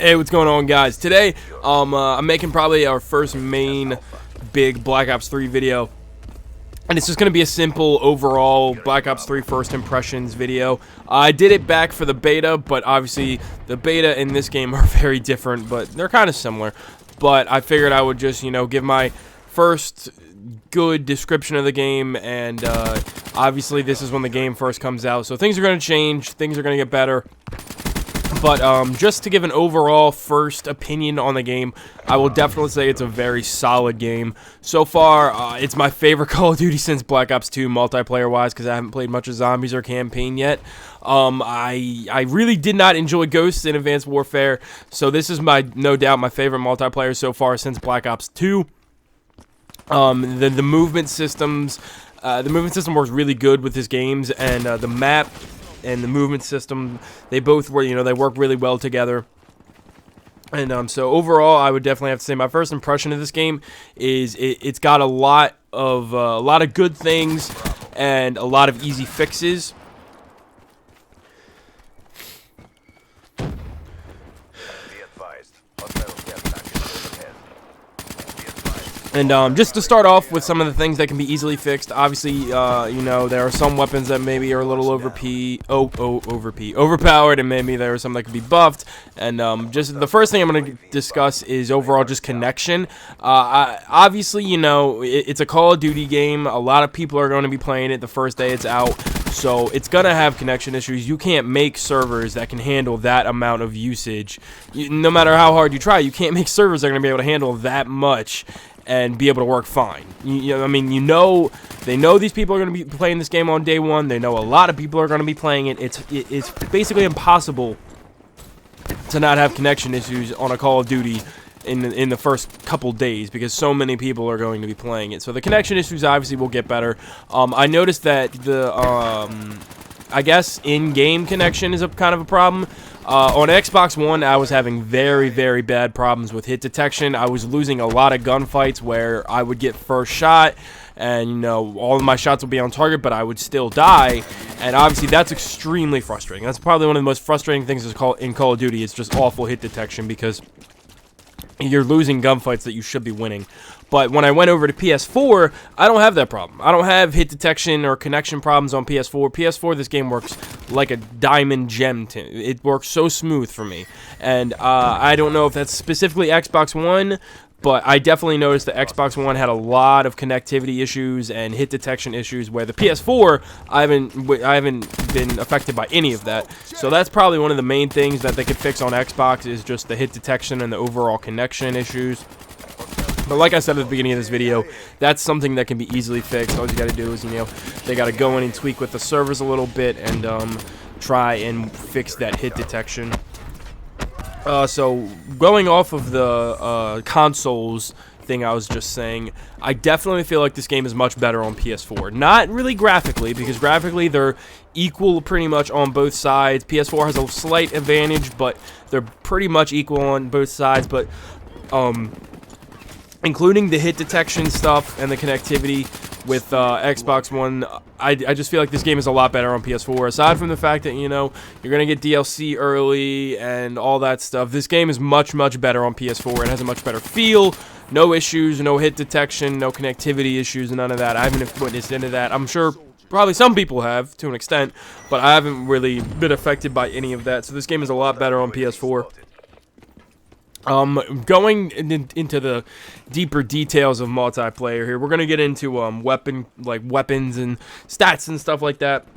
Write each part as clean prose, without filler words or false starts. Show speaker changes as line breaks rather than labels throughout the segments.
Hey, what's going on, guys? Today, I'm making probably our first main big Black Ops 3 video. And it's just going to be a simple overall Black Ops 3 first impressions video. I did it back for the beta, but obviously the beta in this game are very different, but they're kind of similar. But I figured I would just, give my first good description of the game, and obviously this is when the game first comes out. So things are going to change, things are going to get better. But just to give an overall first opinion on the game, I will definitely say it's a very solid game. So far, it's my favorite Call of Duty since Black Ops 2 multiplayer-wise, because I haven't played much of Zombies or Campaign yet. I really did not enjoy Ghosts in Advanced Warfare, so this is no doubt my favorite multiplayer so far since Black Ops 2. The movement systems, the movement system works really good with this games, and the map and the movement system, they both were, they work really well together. And so overall, I would definitely have to say my first impression of this game is it's got a lot of good things and a lot of easy fixes. And just to start off with some of the things that can be easily fixed, obviously, there are some weapons that maybe are a little overpowered, and maybe there are some that can be buffed. And just the first thing I'm going to discuss is overall just connection. Obviously, it's a Call of Duty game. A lot of people are going to be playing it the first day it's out, so it's going to have connection issues. You can't make servers that can handle that amount of usage. No matter how hard you try, you can't make servers that are going to be able to handle that much and be able to work fine. They know these people are going to be playing this game on day one. They know a lot of people are going to be playing it. It's basically impossible to not have connection issues on a Call of Duty in the first couple days, because so many people are going to be playing it. So the connection issues obviously will get better. I noticed that the I guess in-game connection is kind of a problem. On Xbox One, I was having very, very bad problems with hit detection. I was losing a lot of gunfights where I would get first shot, and all of my shots would be on target, but I would still die. And obviously, that's extremely frustrating. That's probably one of the most frustrating things in Call of Duty. It's just awful hit detection, because you're losing gunfights that you should be winning. But when I went over to PS4, I don't have that problem. I don't have hit detection or connection problems on PS4. PS4, this game works like a diamond gem. It works so smooth for me. And I don't know if that's specifically Xbox One, but I definitely noticed that Xbox One had a lot of connectivity issues and hit detection issues, where the PS4, I haven't been affected by any of that. So that's probably one of the main things that they could fix on Xbox, is just the hit detection and the overall connection issues. But like I said at the beginning of this video, that's something that can be easily fixed. All you got to do is, they got to go in and tweak with the servers a little bit and try and fix that hit detection. So going off of the consoles thing I was just saying, I definitely feel like this game is much better on PS4. Not really graphically, because graphically they're equal pretty much on both sides. PS4 has a slight advantage, but they're pretty much equal on both sides. But including the hit detection stuff and the connectivity with Xbox One, I just feel like this game is a lot better on PS4. Aside from the fact that, you're going to get DLC early and all that stuff, this game is much, much better on PS4. It has a much better feel, no issues, no hit detection, no connectivity issues, none of that. I haven't witnessed any of that. I'm sure probably some people have, to an extent, but I haven't really been affected by any of that. So this game is a lot better on PS4. Going into the deeper details of multiplayer here, we're gonna get into weapons and stats and stuff like that.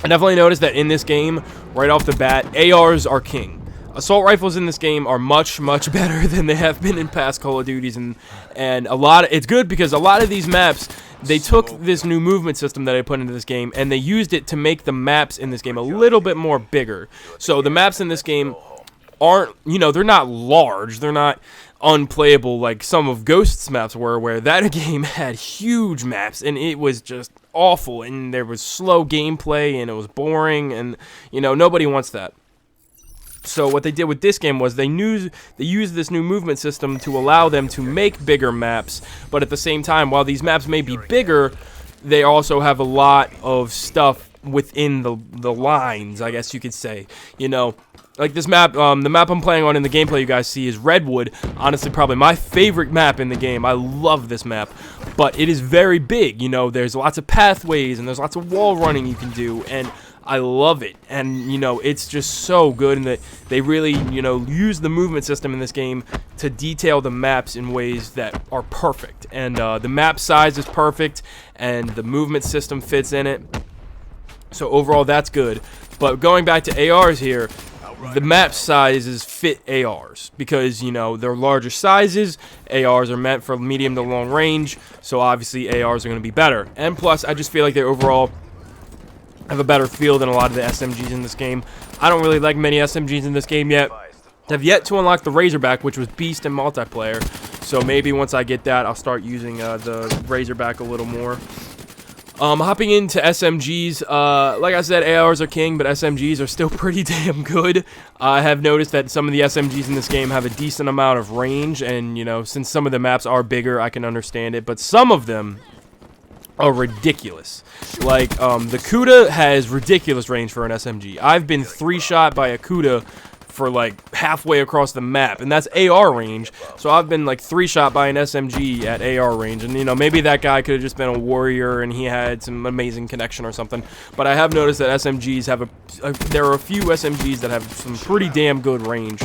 I definitely noticed that in this game, right off the bat, ARs are king. Assault rifles in this game are much, much better than they have been in past Call of Duties, and it's good because a lot of these maps, they took this new movement system that I put into this game, and they used it to make the maps in this game a little bit more bigger. So the maps in this game aren't, they're not large, they're not unplayable like some of Ghost's maps were, where that game had huge maps and it was just awful, and there was slow gameplay and it was boring, and nobody wants that. So what they did with this game was they used this new movement system to allow them to make bigger maps, but at the same time, while these maps may be bigger, they also have a lot of stuff within the lines, I guess you could say. like this map, the map I'm playing on in the gameplay you guys see is Redwood. Honestly, probably my favorite map in the game. I love this map, but it is very big. You know, there's lots of pathways and there's lots of wall running you can do, and I love it. And you know, it's just so good, and that they really, you know, use the movement system in this game to detail the maps in ways that are perfect. And the map size is perfect, and the movement system fits in it. So overall, that's good. But going back to ARs here, the map sizes fit ARs because, you know, they're larger sizes. ARs are meant for medium to long range, so obviously ARs are going to be better. And plus, I just feel like they overall have a better feel than a lot of the SMGs in this game. I don't really like many SMGs in this game yet. Have yet to unlock the Razorback, which was beast in multiplayer. So maybe once I get that, I'll start using the Razorback a little more. Hopping into SMGs, like I said, ARs are king, but SMGs are still pretty damn good. I have noticed that some of the SMGs in this game have a decent amount of range, and, you know, since some of the maps are bigger, I can understand it, but some of them are ridiculous. Like, the Kuda has ridiculous range for an SMG. I've been 3-shot by a Kuda for like halfway across the map, and that's AR range. So I've been like 3-shot by an SMG at AR range, and you know, maybe that guy could have just been a warrior and he had some amazing connection or something. But I have noticed that SMGs have there are a few SMGs that have some pretty damn good range.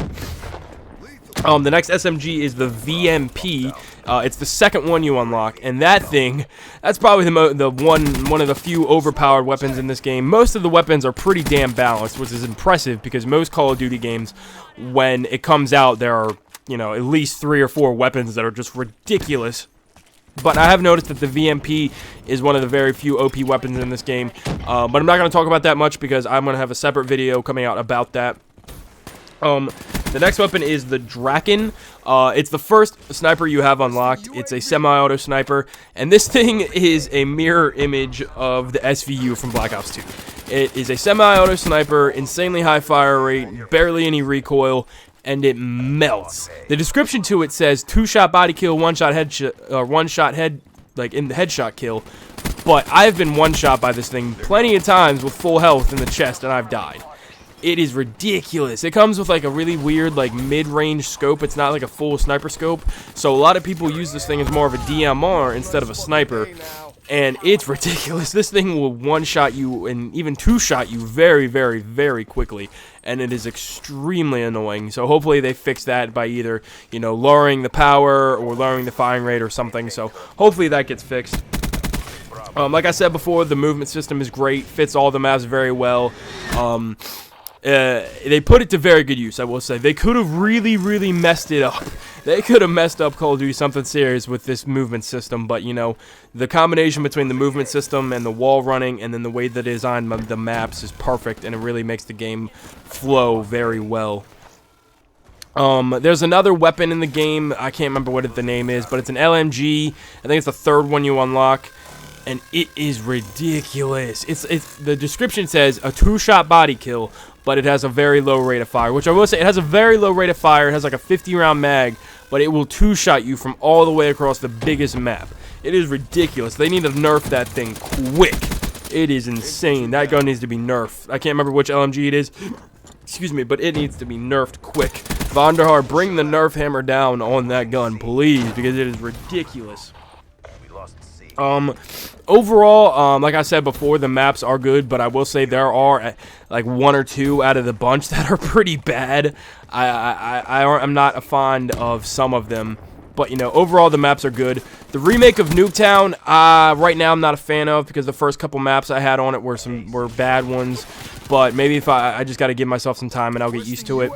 The next SMG is the VMP. It's the second one you unlock, and that thing, that's probably one of the few overpowered weapons in this game. Most of the weapons are pretty damn balanced, which is impressive because most Call of Duty games, when it comes out, there are, you know, at least 3 or 4 weapons that are just ridiculous. But I have noticed that the VMP is one of the very few OP weapons in this game. But I'm not going to talk about that much because I'm going to have a separate video coming out about that. The next weapon is the Draken. It's the first sniper you have unlocked. It's a semi-auto sniper, and this thing is a mirror image of the SVU from Black Ops 2. It is a semi-auto sniper, insanely high fire rate, barely any recoil, and it melts. The description to it says 2-shot body kill, 1-shot head, like in the headshot kill. But I've been 1-shot by this thing plenty of times with full health in the chest, and I've died. It is ridiculous. It comes with like a really weird like mid-range scope. It's not like a full sniper scope. So a lot of people use this thing as more of a DMR instead of a sniper. And it's ridiculous. This thing will 1-shot you and even 2-shot you very, very, very quickly. And it is extremely annoying. So hopefully they fix that by either, you know, lowering the power or lowering the firing rate or something. So hopefully that gets fixed. Like I said before, the movement system is great. Fits all the maps very well. They put it to very good use, I will say. They could have really, really messed it up. They could have messed up Call of Duty something serious with this movement system, but, you know, the combination between the movement system and the wall running and then the way they design the maps is perfect, and it really makes the game flow very well. There's another weapon in the game. I can't remember what the name is, but it's an LMG. I think it's the third one you unlock. And it is ridiculous. The description says a 2-shot body kill, but it has a very low rate of fire, which I will say, it has a very low rate of fire. It has like a 50-round mag, but it will 2-shot you from all the way across the biggest map. It is ridiculous. They need to nerf that thing quick. It is insane. That gun needs to be nerfed. I can't remember which LMG it is. Excuse me, but it needs to be nerfed quick. Vonderhaar, bring the nerf hammer down on that gun, please, because it is ridiculous. Overall, like I said before, the maps are good, but I will say there are like 1 or 2 out of the bunch that are pretty bad. I'm not fond of some of them, but you know, overall the maps are good. The remake of Nuketown, right now I'm not a fan of because the first couple maps I had on it were bad ones. But maybe if I just got to give myself some time and I'll get used to it.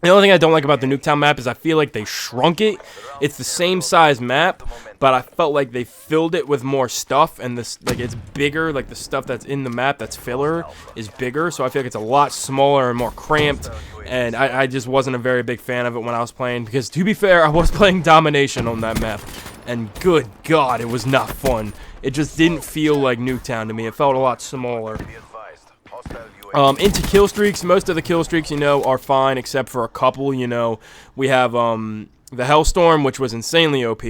The only thing I don't like about the Nuketown map is I feel like they shrunk it. It's the same size map, but I felt like they filled it with more stuff, and this, like, it's bigger. Like the stuff that's in the map that's filler is bigger, so I feel like it's a lot smaller and more cramped. And I just wasn't a very big fan of it when I was playing, because to be fair, I was playing Domination on that map, and good God, it was not fun. It just didn't feel like Nuketown to me. It felt a lot smaller. Into kill streaks, most of the kill streaks, you know, are fine except for a couple. You know, we have the Hellstorm, which was insanely OP.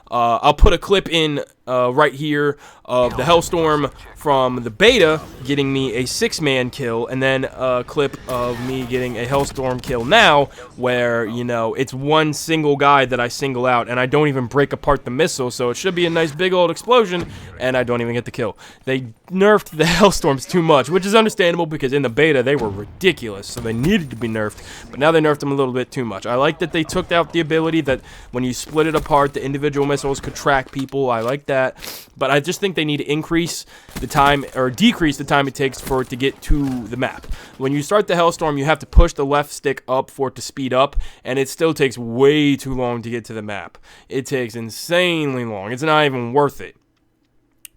I'll put a clip in right here of the Hellstorm from the beta getting me a 6-man kill, and then a clip of me getting a Hellstorm kill now where, you know, it's one single guy that I single out and I don't even break apart the missile, so it should be a nice big old explosion and I don't even get the kill. They nerfed the Hellstorms too much, which is understandable because in the beta they were ridiculous, so they needed to be nerfed, but now they nerfed them a little bit too much. I like that they took out the ability that when you split it apart, the individual missiles could track people. I like that, but I just think they need to increase the time or decrease the time it takes for it to get to the map. When you start the Hellstorm, you have to push the left stick up for it to speed up, and it still takes way too long to get to the map. It takes insanely long. It's not even worth it.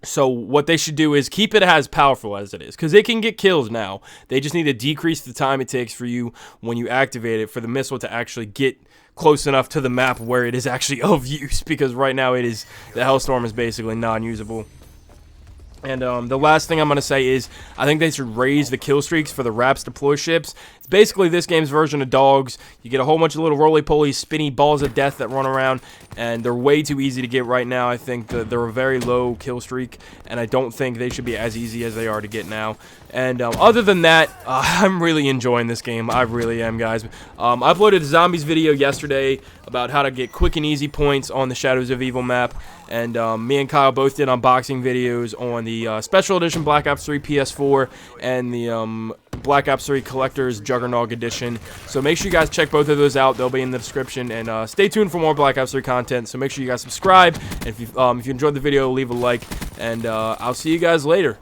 So what they should do is keep it as powerful as it is, because it can get kills now. They just need to decrease the time it takes for you when you activate it for the missile to actually get close enough to the map where it is actually of use, because right now it is, the Hellstorm is basically non-usable. And the last thing I'm going to say is I think they should raise the kill streaks for the RAPS deploy ships. It's basically this game's version of dogs. You get a whole bunch of little roly-poly, spinny balls of death that run around, and they're way too easy to get right now. I think that they're a very low kill streak, and I don't think they should be as easy as they are to get now. And other than that, I'm really enjoying this game. I really am, guys. I uploaded a zombies video yesterday about how to get quick and easy points on the Shadows of Evil map. And me and Kyle both did unboxing videos on the Special Edition Black Ops 3 PS4 and the Black Ops 3 Collector's Juggernaut Edition. So make sure you guys check both of those out. They'll be in the description. And stay tuned for more Black Ops 3 content. So make sure you guys subscribe. And if you enjoyed the video, leave a like. And I'll see you guys later.